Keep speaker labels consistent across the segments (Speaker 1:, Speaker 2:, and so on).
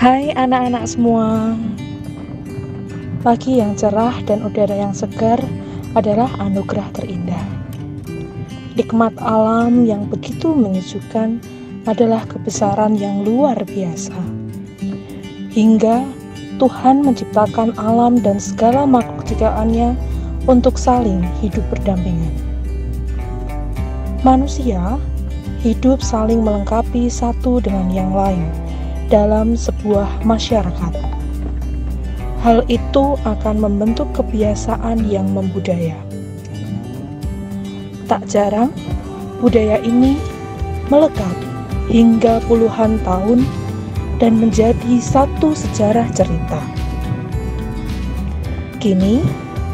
Speaker 1: Hai anak-anak semua. Pagi yang cerah dan udara yang segar adalah anugerah terindah. Nikmat alam yang begitu menyejukkan adalah kebesaran yang luar biasa. Hingga Tuhan menciptakan alam dan segala makhluk ciptaannya untuk saling hidup berdampingan. Manusia hidup saling melengkapi satu dengan yang lain dalam sebuah masyarakat. Hal itu akan membentuk kebiasaan yang membudaya. Tak jarang, budaya ini melekat hingga puluhan tahun dan menjadi satu sejarah cerita. Kini,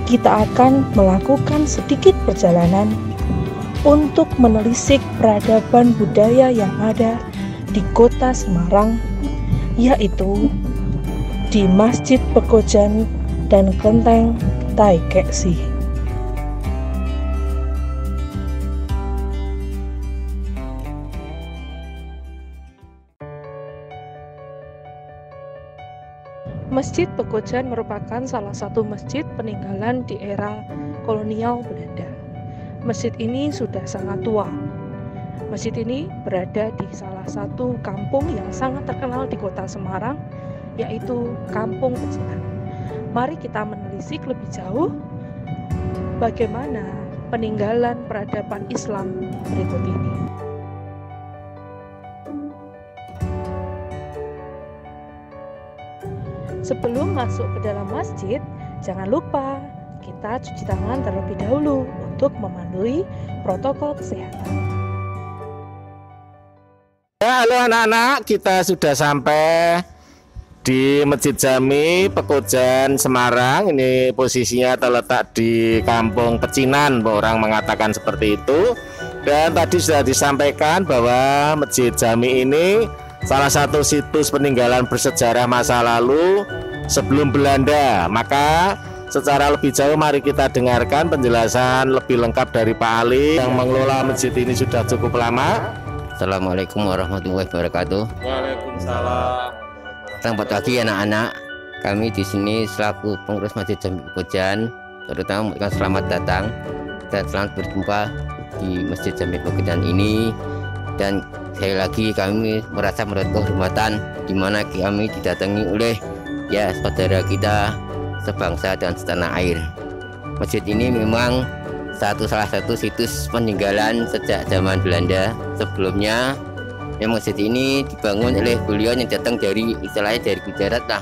Speaker 1: kita akan melakukan sedikit perjalanan untuk menelisik peradaban budaya yang ada di kota Semarang, yaitu di Masjid Pekojan dan Kelenteng Taikeksi. Masjid Pekojan merupakan salah satu masjid peninggalan di era kolonial Belanda. Masjid ini sudah sangat tua. Masjid ini berada di salah satu kampung yang sangat terkenal di kota Semarang, yaitu Kampung Pecinan. Mari kita menelisik lebih jauh bagaimana peninggalan peradaban Islam berikut ini. Sebelum masuk ke dalam masjid, jangan lupa kita cuci tangan terlebih dahulu untuk mematuhi protokol kesehatan.
Speaker 2: Halo anak-anak, kita sudah sampai di Masjid Jami Pekojan Semarang. Ini posisinya terletak di Kampung Pecinan, orang mengatakan seperti itu. Dan tadi sudah disampaikan bahwa Masjid Jami ini salah satu situs peninggalan bersejarah masa lalu sebelum Belanda. Maka secara lebih jauh mari kita dengarkan penjelasan lebih lengkap dari Pak Ali yang mengelola masjid ini sudah cukup lama.
Speaker 3: Assalamualaikum warahmatullahi wabarakatuh.
Speaker 2: Waalaikumsalam.
Speaker 3: Selamat pagi anak-anak. Kami di sini selaku pengurus Masjid Jami Pekojan, terutama memberikan selamat datang dan selamat berjumpa di Masjid Jami Pekojan ini. Dan sekali lagi kami merasa mendapat kehormatan di mana kami didatangi oleh saudara kita sebangsa dan setanah air. Masjid ini memang salah satu situs peninggalan sejak zaman Belanda. Sebelumnya masjid ini dibangun oleh beliau yang datang dari istilahnya dari Gujarat lah.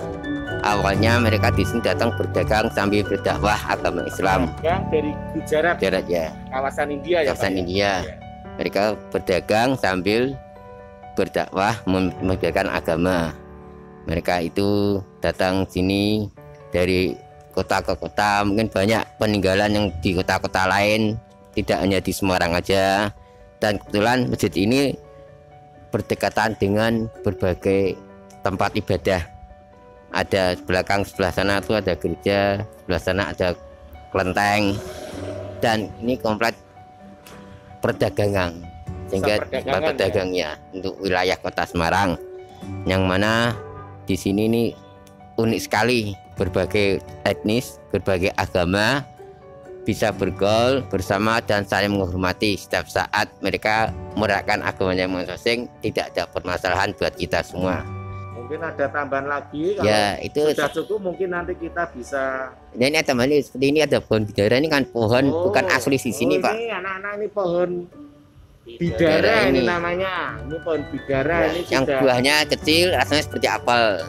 Speaker 3: Awalnya mereka di sini datang berdagang sambil berdakwah agama Islam.
Speaker 2: Yang dari Gujarat
Speaker 3: ya.
Speaker 2: Kawasan India ya.
Speaker 3: Kawasan India. Mereka berdagang sambil berdakwah memegangkan agama. Mereka itu datang sini dari kota ke kota, mungkin banyak peninggalan yang di kota-kota lain, tidak hanya di Semarang aja. Dan kebetulan masjid ini berdekatan dengan berbagai tempat ibadah. Ada sebelah sana itu ada gereja, sebelah sana ada kelenteng, dan ini komplek perdagangan, sehingga tempat pedagangnya untuk wilayah kota Semarang, yang mana di sini ini unik sekali. Berbagai etnis, berbagai agama bisa bergaul bersama dan saling menghormati. Setiap saat mereka merayakan agamanya masing-masing, tidak ada permasalahan buat kita semua.
Speaker 2: Mungkin ada tambahan lagi, kalau
Speaker 3: itu
Speaker 2: sudah cukup mungkin nanti kita bisa.
Speaker 3: Ini tambahan seperti ini, ada pohon bidara. Ini kan pohon bukan asli di sini Pak.
Speaker 2: Ini anak-anak ini pohon bidara ini namanya. Ini pohon bidara ini
Speaker 3: yang
Speaker 2: sudah...
Speaker 3: buahnya kecil, rasanya seperti apel.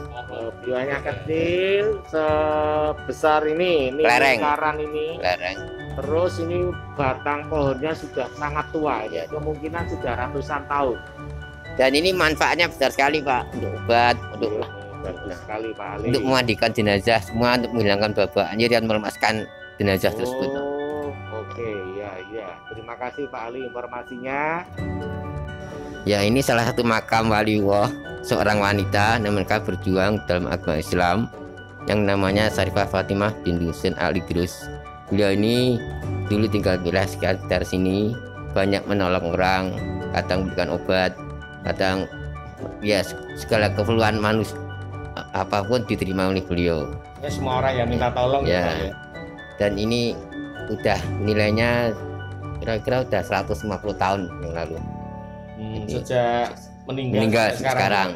Speaker 2: Buahnya kecil sebesar ini lingkaran ini.
Speaker 3: Lereng.
Speaker 2: Terus ini batang pohonnya sudah sangat tua ya, kemungkinan sudah ratusan tahun.
Speaker 3: Dan ini manfaatnya besar sekali Pak, untuk obat,
Speaker 2: bagus sekali Pak Ali.
Speaker 3: Untuk memandikan jenazah semua, untuk menghilangkan babak anjir dan melemaskan jenazah tersebut.
Speaker 2: Oke, ya. Terima kasih Pak Ali informasinya.
Speaker 3: Ya, ini salah satu makam waliullah, seorang wanita yang mereka berjuang dalam agama Islam yang namanya Syarifah Fatimah binti Husain Ali Idrus. Beliau ini dulu tinggal di sekitar sini, banyak menolong orang, kadang memberikan obat, kadang segala keperluan apapun diterima oleh beliau.
Speaker 2: Ya, semua orang yang minta tolong
Speaker 3: Ya.
Speaker 2: Pak, ya.
Speaker 3: Dan ini udah nilainya kira-kira udah 150 tahun yang lalu. Ini
Speaker 2: Sejak
Speaker 3: meninggal
Speaker 2: sampai
Speaker 3: sekarang.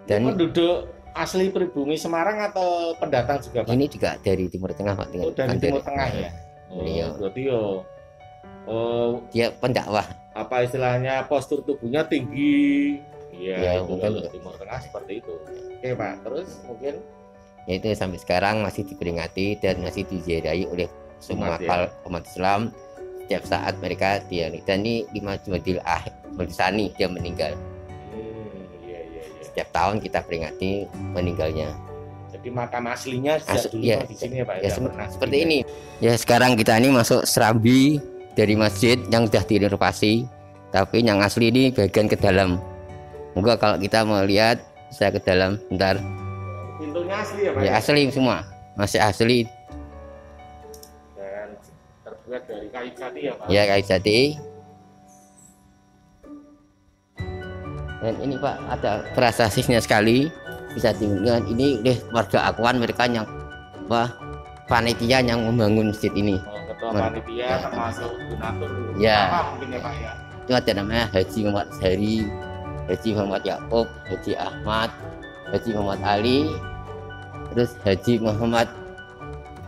Speaker 2: Dan
Speaker 3: Dan
Speaker 2: penduduk asli pribumi Semarang atau pendatang juga Pak?
Speaker 3: ini juga dari Timur Tengah Pak.
Speaker 2: Oh, dari Timur Tengah ya.
Speaker 3: Beliau.
Speaker 2: Berarti
Speaker 3: Dia pendakwah.
Speaker 2: apa istilahnya, postur tubuhnya tinggi. Iya,
Speaker 3: Ya,
Speaker 2: itu
Speaker 3: mungkin.
Speaker 2: kalau Timur Tengah seperti itu. Oke Pak, terus mungkin
Speaker 3: Yaitu sampai sekarang masih diperingati dan masih diziarahi oleh semua
Speaker 2: Umat, ya.
Speaker 3: umat Islam. Setiap saat mereka dan ini 5 Jumadil Sani dia meninggal.
Speaker 2: iya.
Speaker 3: Setiap tahun kita peringati meninggalnya.
Speaker 2: Jadi makam aslinya sejak dulu
Speaker 3: Ya,
Speaker 2: di sini ya Pak.
Speaker 3: ya,
Speaker 2: Nggak pernah
Speaker 3: seperti
Speaker 2: pindah.
Speaker 3: ini. Ya sekarang kita ini masuk serambi dari masjid yang sudah direnovasi, tapi yang asli ini bagian ke dalam. Moga kalau kita mau lihat, saya ke dalam bentar.
Speaker 2: Pintunya asli ya Pak.
Speaker 3: Ya asli semua, masih asli.
Speaker 2: Dan terbuat dari kayu jati ya Pak.
Speaker 3: Ya kayu jati. Dan ini Pak ada prasasisnya sekali, bisa dilihat ini oleh warga Akuan, mereka yang panitia yang membangun masjid ini.
Speaker 2: Ketua panitia
Speaker 3: Ya.
Speaker 2: termasuk donatur
Speaker 3: Ya.
Speaker 2: apa mungkin ya Pak ya.
Speaker 3: Itu ada namanya Haji Muhammad Zahri, Haji Muhammad Yakub, Haji Ahmad, Haji Muhammad Ali, terus Haji Muhammad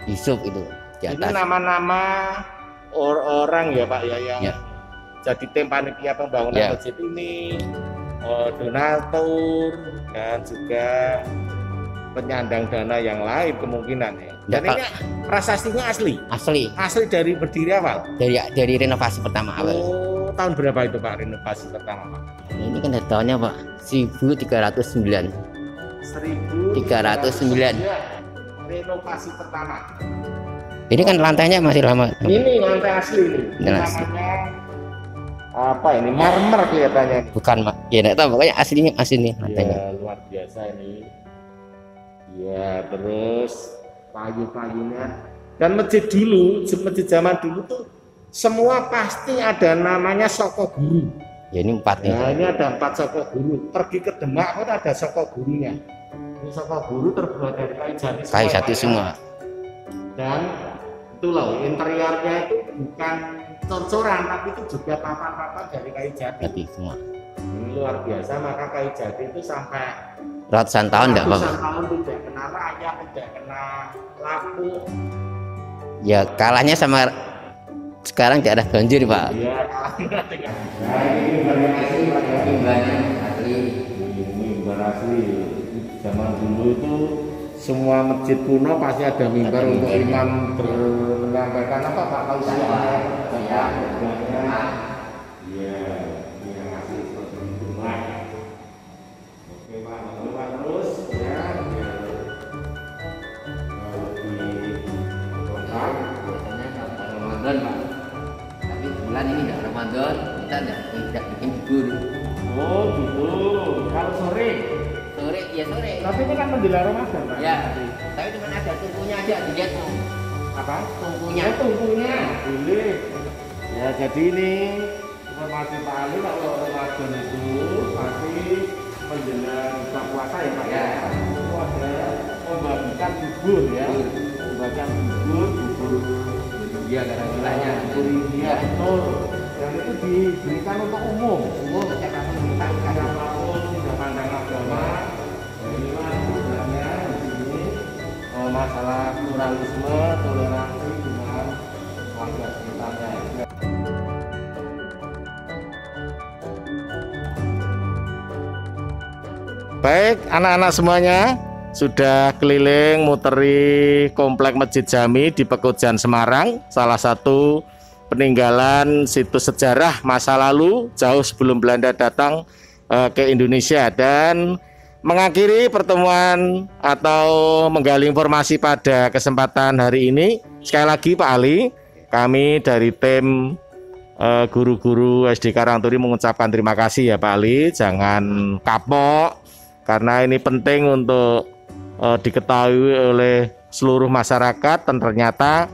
Speaker 3: Yusuf itu di
Speaker 2: Ini
Speaker 3: atas.
Speaker 2: nama-nama orang ya Pak ya yang
Speaker 3: Ya.
Speaker 2: jadi tim panitia pembangunan
Speaker 3: Ya.
Speaker 2: masjid ini, donatur dan juga penyandang dana yang lain kemungkinan ya.
Speaker 3: Ya,
Speaker 2: Dan ini prasastinya asli
Speaker 3: Asli
Speaker 2: dari berdiri awal.
Speaker 3: dari renovasi pertama awal.
Speaker 2: Oh, tahun berapa itu Pak renovasi pertama Pak?
Speaker 3: Ini kan tahunnya Pak 1309. 309.
Speaker 2: Renovasi pertama.
Speaker 3: Ini kan lantainya masih lama.
Speaker 2: Ini lantai asli ini.
Speaker 3: Ini asli.
Speaker 2: Namanya apa ini? Marmer kelihatannya.
Speaker 3: Bukan Pak. Ya enggak tahu pokoknya aslinya asli nih lantainya.
Speaker 2: Ya, luar biasa ini. Ya, terus kayu-kayunya. Dan masjid zaman dulu tuh semua pasti ada namanya soko guru.
Speaker 3: Ya ini 4 nih.
Speaker 2: Nah, ini ada 4 soko guru. Pergi ke Demak pun ada soko gurunya. Ini soko guru terbuat dari kayu jati semua.
Speaker 3: Kayu jati
Speaker 2: Pak, ya.
Speaker 3: semua.
Speaker 2: Dan itu loh, interiornya itu bukan cor-coran, tapi itu juga papan-papan dari kayu jati.
Speaker 3: Jati semua.
Speaker 2: Ini luar biasa, maka kayu jati itu sampai
Speaker 3: Ratusan tahun enggak Pak?
Speaker 2: ratusan tahun tidak kena rayap, tidak kena lampu.
Speaker 3: Ya kalahnya sama sekarang daerah banjir Pak.
Speaker 2: Iya, kalahnya dengan. Nah, ini mimbarnya asli, Pak ya.
Speaker 3: Mimbarnya asli.
Speaker 2: Ini mimbar asli. Zaman dulu itu semua masjid kuno pasti ada mimbar
Speaker 3: Ada
Speaker 2: untuk
Speaker 3: mimbarnya.
Speaker 2: imam menyampaikan apa Pak tausiahnya.
Speaker 3: Ya.
Speaker 2: Iya, ini yang asli seperti itu Pak. Oke Pak, lalu Pak terus ya.
Speaker 3: Biasanya kalau Ramadan Pak. Tapi bulan ini enggak Ramadan, kita tidak bikin bubur.
Speaker 2: Oh gitu. Kalau sore,
Speaker 3: Sore ya sore.
Speaker 2: tapi ini kan menjelang Ramadan Pak.
Speaker 3: Ya. Tapi cuma ada tungkunya aja dilihat tuh.
Speaker 2: Apa?
Speaker 3: Tungkunya.
Speaker 2: Ya tungkunya. Boleh. Ya jadi ini informasi Pak Ali kalau Ramadan itu pasti menjelang buka puasa ya Pak ya. Itu ada membagikan bubur ya. Membagikan bubur.
Speaker 3: Iya karena
Speaker 2: Bubur India betul. Dan itu diberikan untuk umum.
Speaker 3: umum siapapun minta karena
Speaker 2: Siapapun tidak pandang agama. Ya inilah sebenarnya di sini masalah pluralisme, toleransi dengan warga sekitarnya. Baik, anak-anak semuanya sudah keliling muteri komplek Masjid Jami di Pekojan Semarang, salah satu peninggalan situs sejarah masa lalu jauh sebelum Belanda datang ke Indonesia, dan mengakhiri pertemuan atau menggali informasi pada kesempatan hari ini. Sekali lagi Pak Ali, kami dari tim guru-guru SD Karangturi mengucapkan terima kasih ya Pak Ali, jangan kapok karena ini penting untuk diketahui oleh seluruh masyarakat. Dan ternyata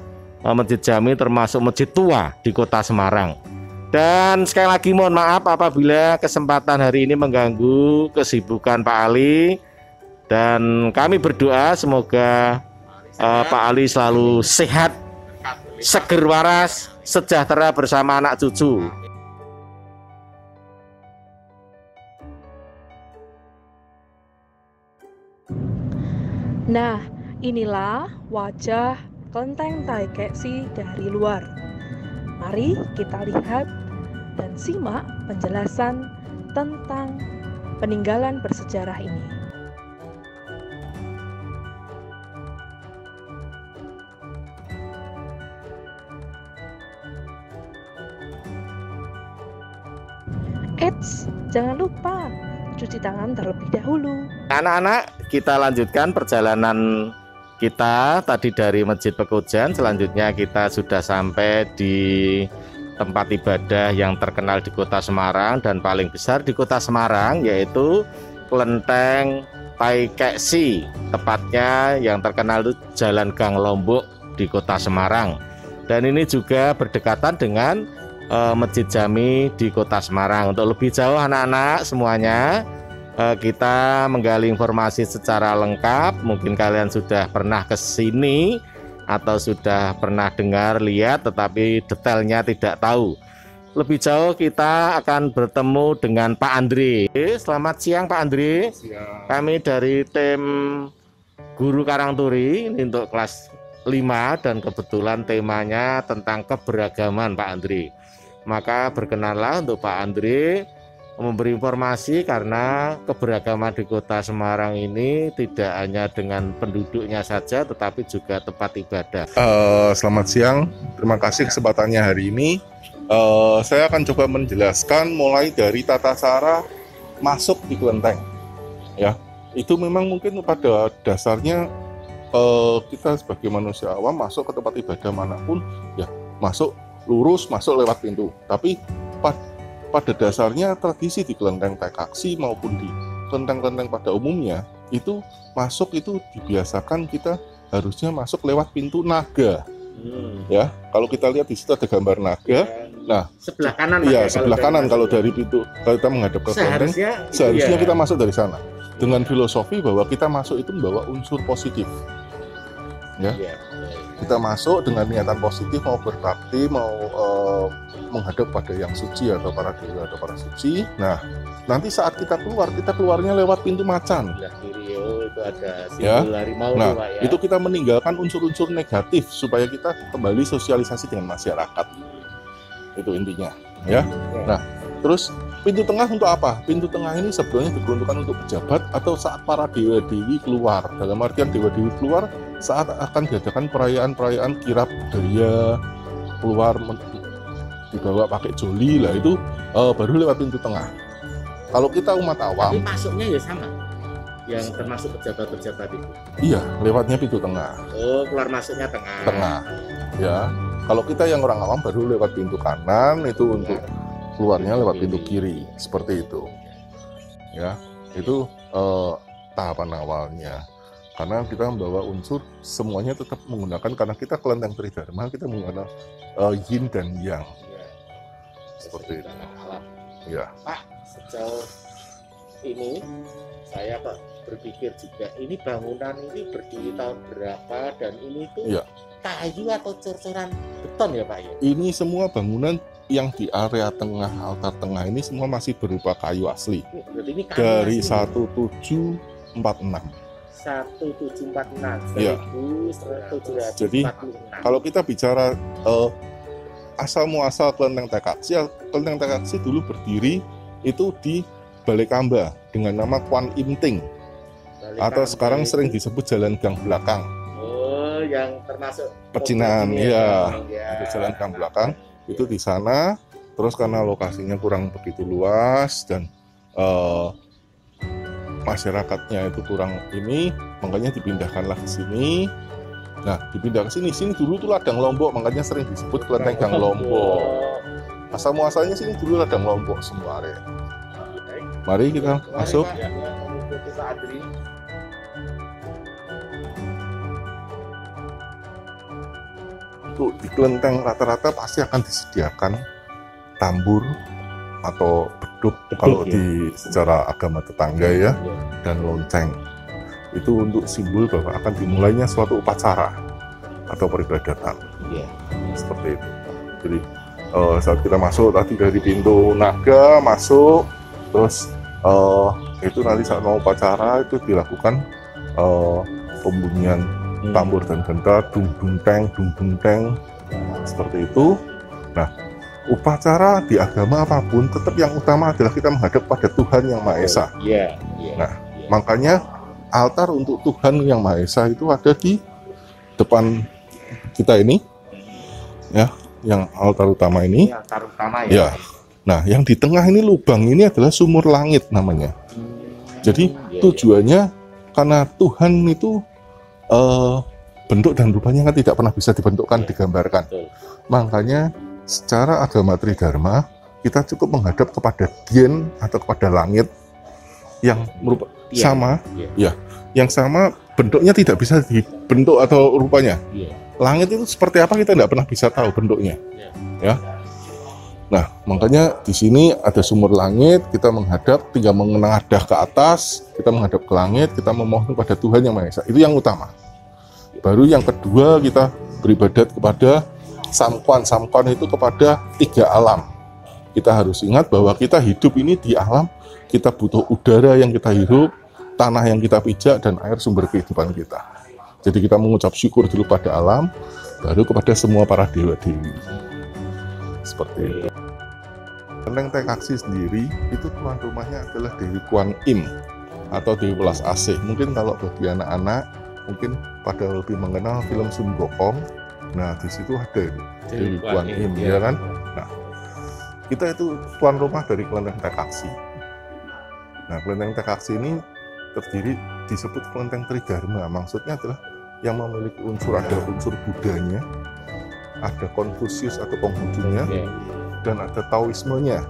Speaker 2: Masjid Jami termasuk masjid tua di kota Semarang. Dan sekali lagi mohon maaf apabila kesempatan hari ini mengganggu kesibukan Pak Ali. Dan kami berdoa semoga Pak Ali selalu sehat, seger waras, sejahtera bersama anak cucu.
Speaker 1: Nah, inilah wajah kelenteng Taikeshi dari luar. Mari kita lihat dan simak penjelasan tentang peninggalan bersejarah ini. Eits, jangan lupa cuci tangan terlebih dahulu.
Speaker 2: Anak-anak, kita lanjutkan perjalanan kita tadi dari Masjid Pekojan. Selanjutnya kita sudah sampai di tempat ibadah yang terkenal di Kota Semarang dan paling besar di Kota Semarang, yaitu Kelenteng Taikeshi. Tepatnya yang terkenal itu Jalan Gang Lombok di Kota Semarang. Dan ini juga berdekatan dengan Masjid Jami di Kota Semarang. Untuk lebih jauh anak-anak semuanya, kita menggali informasi secara lengkap. Mungkin kalian sudah pernah ke sini atau sudah pernah dengar, lihat, tetapi detailnya tidak tahu. Lebih jauh kita akan bertemu dengan Pak Andre. Selamat siang Pak Andre.
Speaker 4: Siang.
Speaker 2: Kami dari tim Guru Karangturi ini untuk kelas 5 dan kebetulan temanya tentang keberagaman Pak Andre. Maka berkenanlah untuk Pak Andre memberi informasi, karena keberagaman di Kota Semarang ini tidak hanya dengan penduduknya saja tetapi juga tempat ibadah.
Speaker 4: Selamat siang, terima kasih kesempatannya hari ini. Saya akan coba menjelaskan mulai dari tata cara masuk di kelenteng. Ya, itu memang mungkin pada dasarnya kita sebagai manusia awam masuk ke tempat ibadah manapun, ya masuk lurus, masuk lewat pintu. Tapi pada dasarnya tradisi di kelenteng Taikeshi maupun di kelenteng-kelenteng pada umumnya itu masuk itu dibiasakan kita harusnya masuk lewat pintu naga. Ya, kalau kita lihat di situ ada gambar naga. Nah,
Speaker 2: Sebelah kanan.
Speaker 4: iya sebelah kanan kalau dari pintu, kalau kita menghadap ke kelenteng, seharusnya kita masuk dari sana dengan filosofi bahwa kita masuk itu membawa unsur positif. Ya, kita masuk dengan niatan positif, mau berbakti, mau menghadap pada yang suci atau para dewa atau para suci. Nah, nanti saat kita keluar, kita keluarnya lewat pintu macan.
Speaker 2: Itu ada
Speaker 4: Ya.
Speaker 2: simbol harimau.
Speaker 4: Nah,
Speaker 2: Pak, ya.
Speaker 4: itu kita meninggalkan unsur-unsur negatif supaya kita kembali sosialisasi dengan masyarakat. Itu intinya, ya. Nah, terus pintu tengah untuk apa? Pintu tengah ini sebenarnya diperuntukkan untuk pejabat atau saat para dewa-dewi keluar. Dalam artian dewa-dewi keluar saat akan diadakan perayaan-perayaan kirap budaya, keluar dibawa pakai joli lah, itu baru lewat pintu tengah. Kalau kita umat
Speaker 2: Tapi
Speaker 4: awam,
Speaker 2: masuknya ya sama, yang termasuk pejabat-pejabat itu.
Speaker 4: iya lewatnya pintu tengah.
Speaker 2: Oh, keluar masuknya tengah.
Speaker 4: Ya, kalau kita yang orang awam baru lewat pintu kanan, itu untuk keluarnya lewat pintu kiri, seperti itu. Ya, itu tahapan awalnya. Karena kita membawa unsur semuanya tetap menggunakan, karena kita kelenteng Tridharma, kita menggunakan yin dan yang. Seperti itu. Ya.
Speaker 2: Pak, sejauh ini saya Pak berpikir juga, ini bangunan ini berdiri tahun berapa, dan ini tuh
Speaker 4: Ya.
Speaker 2: kayu atau cor-coran beton ya Pak ya?
Speaker 4: Ini semua bangunan yang di area tengah, altar tengah ini semua masih berupa kayu asli.
Speaker 2: Berarti ini kayu
Speaker 4: Dari
Speaker 2: asli.
Speaker 4: 1746.
Speaker 2: 1746,
Speaker 4: Ya.
Speaker 2: 1746.
Speaker 4: Jadi, Kalau kita bicara asal muasal kelenteng Taikeshi dulu berdiri itu di Balai Kamba dengan nama Kwan Im Ting, atau sekarang sering disebut Jalan Gang Belakang.
Speaker 2: Oh, yang termasuk
Speaker 4: Pecinan,
Speaker 2: ini
Speaker 4: ya.
Speaker 2: ya.
Speaker 4: Itu Jalan Gang Belakang, itu di sana. Terus karena lokasinya kurang begitu luas dan masyarakatnya itu kurang ini, makanya dipindahkanlah ke sini. Nah, dipindah ke sini. Sini dulu tuh ladang Lombok, makanya sering disebut kelenteng Gang Lombok. Asal muasalnya sini dulu ladang Lombok semua area. Mari kita masuk. Untuk di kelenteng rata-rata pasti akan disediakan tambur atau beduk kalau di secara agama tetangga ya, dan lonceng. Itu untuk simbol bahwa akan dimulainya suatu upacara atau peribadatan.
Speaker 3: Iya.
Speaker 4: Seperti itu. Jadi saat kita masuk tadi dari pintu naga masuk, terus itu nanti saat mau upacara itu dilakukan pembunyian tambur dan genta, dung dung teng, seperti itu. Nah, upacara di agama apapun tetap yang utama adalah kita menghadap pada Tuhan Yang Maha Esa.
Speaker 3: Iya.
Speaker 4: Nah, makanya altar untuk Tuhan Yang Maha Esa itu ada di depan kita ini, ya, yang altar utama ini.
Speaker 3: Ini altar utama
Speaker 4: Ya. Nah, yang di tengah ini lubang ini adalah sumur langit namanya. Jadi tujuannya karena Tuhan itu bentuk dan rupanya kan tidak pernah bisa dibentukkan, digambarkan. Makanya secara agama Tridharma kita cukup menghadap kepada Dien atau kepada langit yang sama, ya, yang sama bentuknya tidak bisa dibentuk atau rupanya. Langit itu seperti apa kita tidak pernah bisa tahu bentuknya, ya. Nah, makanya di sini ada sumur langit, kita menghadap, tinggal menengadah ke atas, kita menghadap ke langit, kita memohon kepada Tuhan Yang Maha Esa. Itu yang utama. Baru yang kedua kita beribadat kepada Samkwan. Samkwan itu kepada 3 alam. Kita harus ingat bahwa kita hidup ini di alam, kita butuh udara yang kita hirup, tanah yang kita pijak, dan air sumber kehidupan kita. Jadi kita mengucap syukur dulu pada alam, baru kepada semua para dewa-dewi. Seperti itu. Kelenteng Tekaksi sendiri itu tuan rumahnya adalah Dewi Kuan Im atau Dewi Welas Asih. Mungkin kalau bagi anak-anak mungkin pada lebih mengenal film Sun Gokong. Nah, di situ ada Dewi Kuan Im, ya kan? Nah, kita itu tuan rumah dari Kelenteng Tekaksi. Nah, Kelenteng Tekaksi ini terdiri disebut Kelenteng Tridharma. Maksudnya adalah yang memiliki ada unsur Budanya, ada Konfusius atau Konghucunya, dan ada Taoismenya.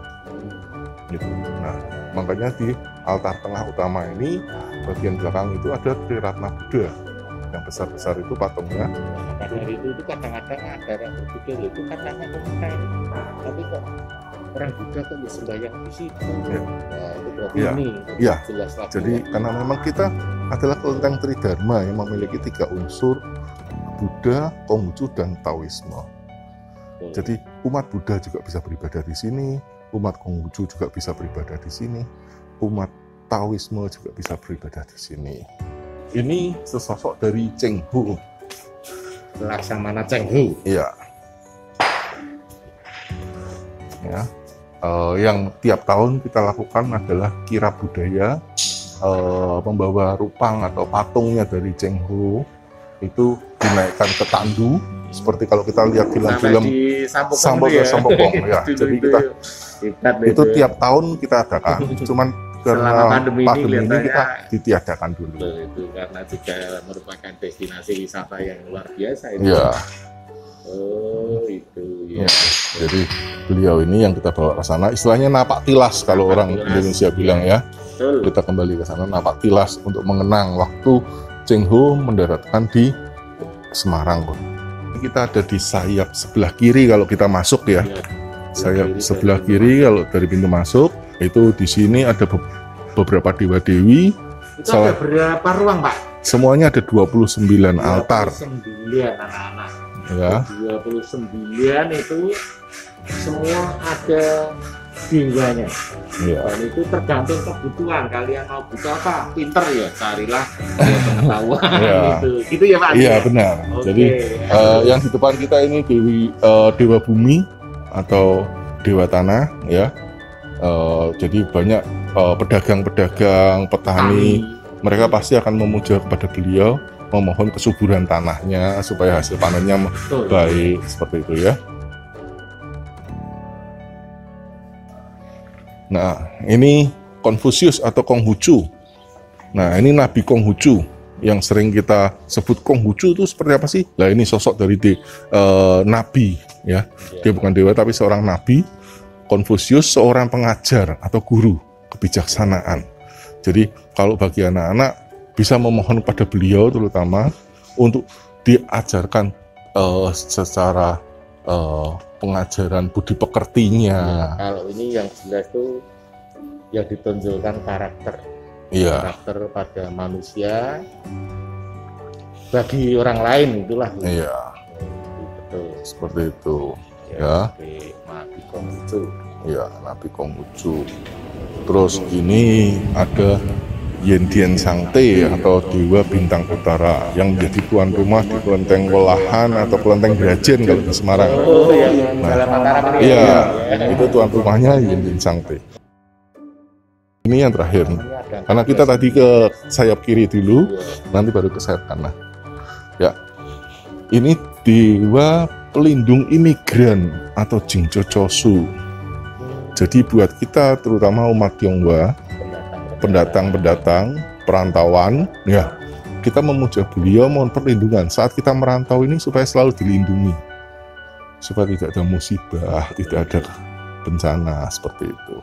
Speaker 4: Gitu. Nah, makanya di altar tengah utama ini, bagian belakang itu ada Triratna Buddha. Yang besar-besar itu patungnya.
Speaker 3: Dari itu kadang-kadang ada yang berpikir itu katanya Kelenteng, tapi kok orang Buddha kok sembahyang di situ.
Speaker 4: Ya.
Speaker 3: Nah, itu berarti
Speaker 4: Ya.
Speaker 3: ini
Speaker 4: Ya.
Speaker 3: jelas lagi.
Speaker 4: Jadi karena memang kita adalah Kelenteng Tridharma yang memiliki 3 unsur, Buddha, Konghucu, dan Taoisme. Jadi umat Buddha juga bisa beribadah di sini, umat Konghucu juga bisa beribadah di sini, umat Taoisme juga bisa beribadah di sini. Ini sesosok dari Cheng Ho.
Speaker 3: Laksamana Cheng Ho.
Speaker 4: Iya. Ya. Yang tiap tahun kita lakukan adalah kirap budaya, membawa rupang atau patungnya dari Cheng Ho itu dinaikkan ke tandu. Seperti kalau kita lihat film-film Sambal Sambokong, ya. Jadi kita itu tiap tahun kita adakan. Cuman karena pandemi ini kita ditiadakan dulu.
Speaker 3: Itu karena juga merupakan destinasi wisata yang luar biasa itu.
Speaker 4: Ya.
Speaker 3: Oh, itu ya.
Speaker 4: Jadi beliau ini yang kita bawa ke sana, istilahnya napak tilas kalau orang Indonesia bilang, ya.
Speaker 3: Betul.
Speaker 4: Kita kembali ke sana napak tilas untuk mengenang waktu Cheng Ho mendaratkan di Semarang. Kita ada di sayap sebelah kiri kalau kita masuk, ya. Sayap sebelah kiri kalau dari pintu masuk itu di sini ada beberapa dewa dewi.
Speaker 3: Itu ada berapa ruang, Pak?
Speaker 4: Semuanya ada 29 altar.
Speaker 3: 29 anak-anak.
Speaker 4: Ya.
Speaker 3: 29 itu semua ada bingungnya.
Speaker 4: Ya.
Speaker 3: Dan itu tergantung kebutuhan. Kalian mau butuh apa? Pinter ya, carilah pengetahuan
Speaker 4: Ya.
Speaker 3: Gitu ya, Pak?
Speaker 4: Iya, benar.
Speaker 3: Oke.
Speaker 4: Jadi yang di depan kita ini dewa bumi atau dewa tanah, ya. Jadi banyak pedagang-pedagang, petani, mereka pasti akan memuja kepada beliau, memohon kesuburan tanahnya supaya hasil panennya baik, seperti itu, ya. Nah, ini Konfusius atau Konghucu. Nah, ini Nabi Konghucu yang sering kita sebut. Konghucu itu seperti apa sih? Nah, ini sosok dari nabi, ya. Dia bukan dewa tapi seorang nabi. Konfusius seorang pengajar atau guru kebijaksanaan. Jadi kalau bagi anak-anak bisa memohon pada beliau terutama untuk diajarkan secara pengajaran budi pekertinya.
Speaker 3: Ya, kalau ini yang jelas tuh yang ditonjolkan karakter.
Speaker 2: Iya.
Speaker 5: karakter pada manusia bagi orang lain itulah.
Speaker 2: Iya.
Speaker 5: Betul.
Speaker 2: Seperti itu.
Speaker 5: Ya.
Speaker 2: Ya.
Speaker 5: Seperti Nabi Konghucu.
Speaker 2: Ya, Nabi Konghucu. Terus ini ada Yendian Sangte atau Dewa Bintang Utara yang menjadi tuan rumah di Kelenteng Welahan atau Kelenteng Grajen kalau di Semarang.
Speaker 5: Oh, yang dalam Mataram ini.
Speaker 2: Iya, itu tuan rumahnya Yendian Sangte. Ini yang terakhir. Karena kita tadi ke sayap kiri dulu, nanti baru ke sayap kanan. Ya, ini Dewa Pelindung Imigran atau Jingco Chosu. Jadi buat kita terutama umat Tionghoa, pendatang-pendatang, perantauan, ya kita memuja beliau, mohon perlindungan saat kita merantau ini supaya selalu dilindungi, supaya tidak ada musibah, tidak ada bencana seperti itu.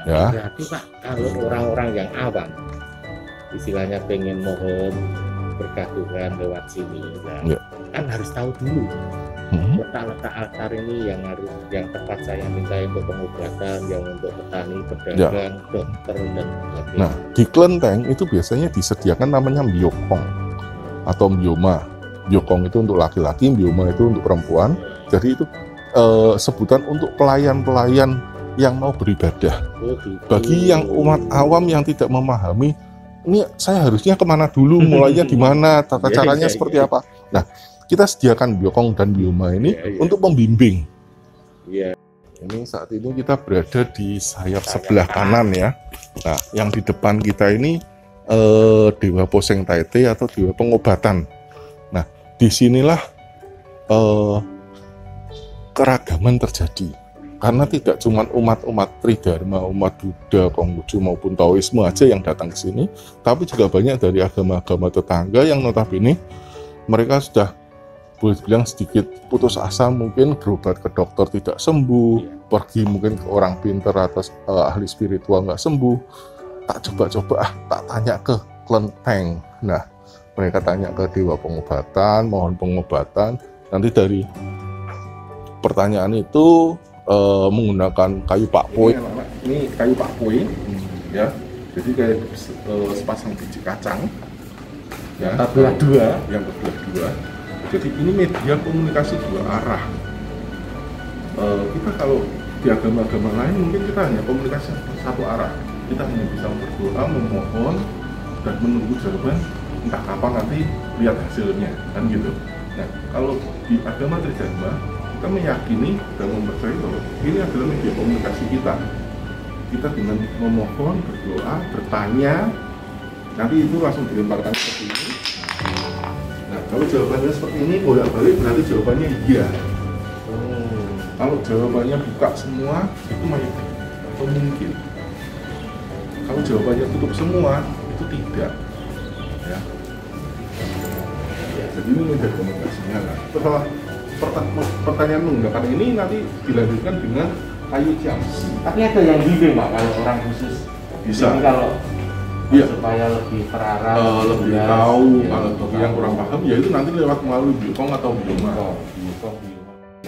Speaker 2: Ya.
Speaker 5: Berarti Pak, kalau orang-orang yang awam, istilahnya pengen mohon berkah Tuhan lewat sini, nah,
Speaker 2: Ya.
Speaker 5: kan harus tahu dulu letak-letak altar ini yang harus, yang tepat saya minta untuk pengobatan, yang untuk petani, pedagang, dokter dan sebagainya.
Speaker 2: Nah, di kelenteng itu biasanya disediakan namanya mbyokong atau mbyoma. Mbyokong itu untuk laki-laki, mbyoma itu untuk perempuan. Jadi itu sebutan untuk pelayan-pelayan yang mau beribadah.
Speaker 5: Oh, gitu.
Speaker 2: Bagi yang umat awam yang tidak memahami, ini saya harusnya kemana dulu, mulainya di mana, tata
Speaker 5: Iya,
Speaker 2: caranya
Speaker 5: iya,
Speaker 2: seperti
Speaker 5: iya.
Speaker 2: apa. Nah, kita sediakan mbyokong dan mbyoma ini
Speaker 5: Iya, iya.
Speaker 2: untuk membimbing.
Speaker 5: Iya.
Speaker 2: Ini saat ini kita berada di sayap sebelah kanan ya. Nah, yang di depan kita ini Dewa Poseng Taite atau Dewa Pengobatan. Nah, disinilah keragaman terjadi. Karena tidak cuma umat-umat Tridharma, umat Buddha, Konghucu maupun Taoisme aja yang datang ke sini, tapi juga banyak dari agama-agama tetangga yang notabene mereka sudah boleh bilang sedikit putus asa, mungkin berobat ke dokter tidak sembuh, pergi mungkin ke orang pintar atau ahli spiritual nggak sembuh, tak coba-coba tak tanya ke kelenteng. Nah, mereka tanya ke Dewa Pengobatan, mohon pengobatan. Nanti dari pertanyaan itu menggunakan kayu pakpoi. Ini kayu pakpoi, ya. Jadi kayak sepasang biji kacang, ya,
Speaker 5: Terbelah dua.
Speaker 2: yang terbelah dua. Jadi ini media komunikasi dua arah. Kita kalau di agama-agama lain mungkin kita hanya komunikasi satu arah. Kita hanya bisa berdoa, memohon, dan menunggu jawaban entah kapan nanti lihat hasilnya, kan gitu. Nah, kalau di agama Tridharma kita meyakini dan mempercayai bahwa ini adalah media komunikasi kita. Kita dengan memohon, berdoa, bertanya, nanti itu langsung dilemparkan seperti ini. Nah, kalau jawabannya seperti ini bolak-balik berarti jawabannya iya. Kalau jawabannya buka semua itu mayoritas atau mungkin. Kalau jawabannya tutup semua itu tidak. Ya. Jadi ini media komunikasinya. Nah, setelah pertanyaan menggunakan ini nanti dilanjutkan dengan kayu ciamsi.
Speaker 5: Tapi ada yang bimbing Pak kalau orang khusus.
Speaker 2: Bisa.
Speaker 5: Ini kalau
Speaker 2: Iya.
Speaker 5: supaya lebih terarah,
Speaker 2: Lebih
Speaker 5: jelas,
Speaker 2: tahu
Speaker 5: ya,
Speaker 2: kalau bagi yang kurang paham ya itu nanti lewat melalui mbyokong atau mbyoma.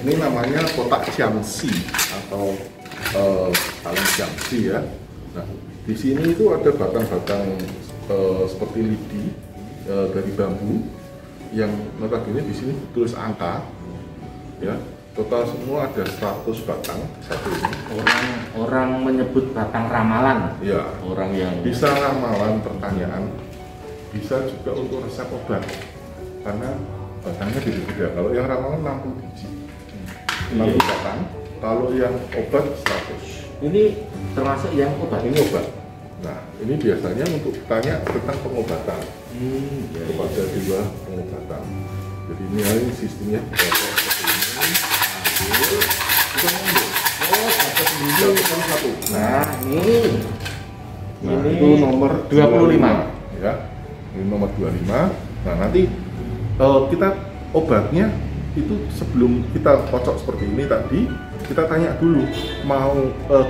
Speaker 2: Ini namanya kotak ciamsi atau kaleng ciamsi ya. Nah, di sini itu ada batang-batang seperti lidi dari bambu yang notabene di sini tulis angka ya. Total semua ada 100 batang satu ini.
Speaker 5: Orang menyebut batang ramalan.
Speaker 2: Ya,
Speaker 5: Orang yang
Speaker 2: bisa ramalan pertanyaan, bisa juga untuk resep obat karena batangnya beda-beda. Kalau yang ramalan 60 biji, 60 batang. Kalau yang obat 100.
Speaker 5: ini termasuk yang obat.
Speaker 2: Ini obat. Nah, ini biasanya untuk tanya tentang pengobatan kepada dewa pengobatan. Jadi ini sistemnya seperti ini. Ambil, kita ngambil. Oh, dapat sendiri satu.
Speaker 5: Nah, ini
Speaker 2: Nah,
Speaker 5: ini
Speaker 2: itu nomor
Speaker 5: 25.
Speaker 2: ya. Ini nomor 25. Nah, nanti kita obatnya itu sebelum kita kocok seperti ini tadi, kita tanya dulu mau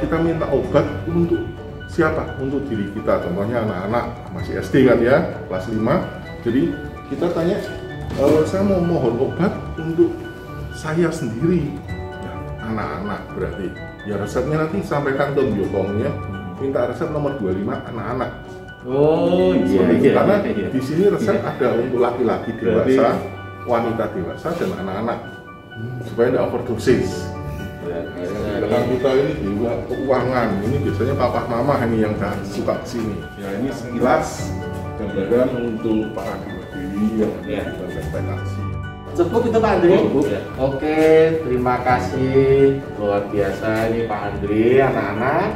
Speaker 2: kita minta obat untuk siapa? Untuk diri kita. Contohnya anak-anak masih SD kan ya, kelas 5. Jadi kita tanya saya mau mohon obat untuk saya sendiri. Nah, anak-anak berarti. Ya resepnya nanti sampaikan ke mbyokongnya. Minta resep nomor 25 anak-anak.
Speaker 5: Oh
Speaker 4: Seperti itu. Karena di sini resep ada untuk laki-laki dewasa, wanita dewasa, dan anak-anak supaya tidak overdosis. Belakang kita ini juga keuangan, ini biasanya papa mama ini yang suka kesini. Ya ini sekilas gambaran untuk Pak Andi yang ada di investasi.
Speaker 5: Cukup itu Pak Andri? Oke, terima kasih luar biasa ini Pak Andri, anak-anak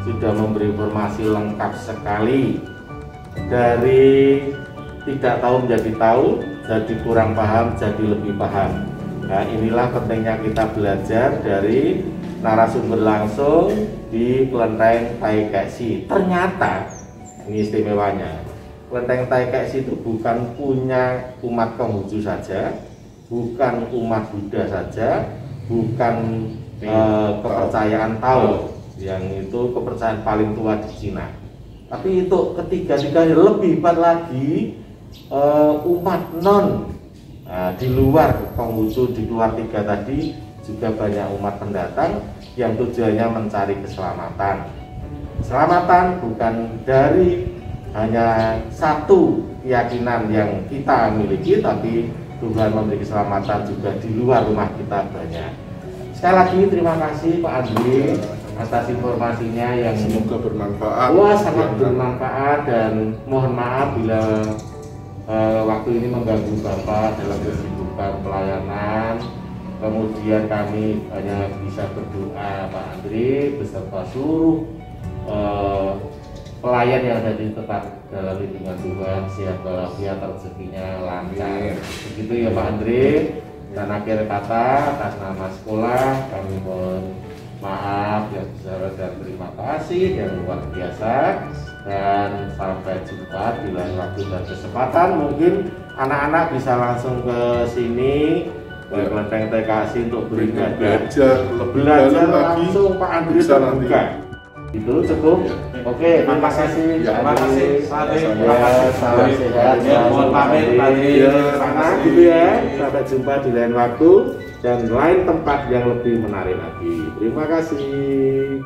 Speaker 5: sudah memberi informasi lengkap sekali dari tidak tahu menjadi tahu, jadi kurang paham jadi lebih paham. Nah inilah pentingnya kita belajar dari narasumber langsung di Kelenteng Taikeksi. Ternyata ini istimewanya, Kelenteng Taikeksi itu bukan punya umat Konghucu saja, bukan umat Buddha saja, bukan kepercayaan Tao yang itu kepercayaan paling tua di Cina. Tapi itu ketiga-tiganya lebih hebat lagi, umat non di luar Konghucu, di luar tiga tadi juga banyak umat pendatang yang tujuannya mencari keselamatan. Keselamatan bukan dari hanya satu keyakinan yang kita miliki, tapi Tuhan memberi keselamatan juga di luar rumah kita banyak. Sekali lagi terima kasih Pak Andri atas informasinya yang
Speaker 4: semoga bermanfaat.
Speaker 5: Wah, sangat bermanfaat, dan mohon maaf bila waktu ini mengganggu Bapak dalam kesibukan pelayanan. Kemudian kami hanya bisa berdoa Pak Andri beserta seluruh pelayan yang ada di tempat dalam lindungan Tuhan, sehat walafiat, rezekinya lancar. Begitu ya Pak Andri. Dan akhir kata atas nama sekolah kami mohon maaf yang besar dan terima kasih yang luar biasa, dan sampai jumpa di lain waktu dan kesempatan. Mungkin anak-anak bisa langsung ke sini ke Kelenteng Taikeksi untuk belajar langsung Pak Andri terbuka. Itu cukup. Oke, terima kasih.
Speaker 2: Terima kasih.
Speaker 5: Salam sehat. Mohon pamit tadi sana gitu ya. Sampai jumpa di lain waktu dan lain tempat yang lebih menarik lagi. Terima kasih.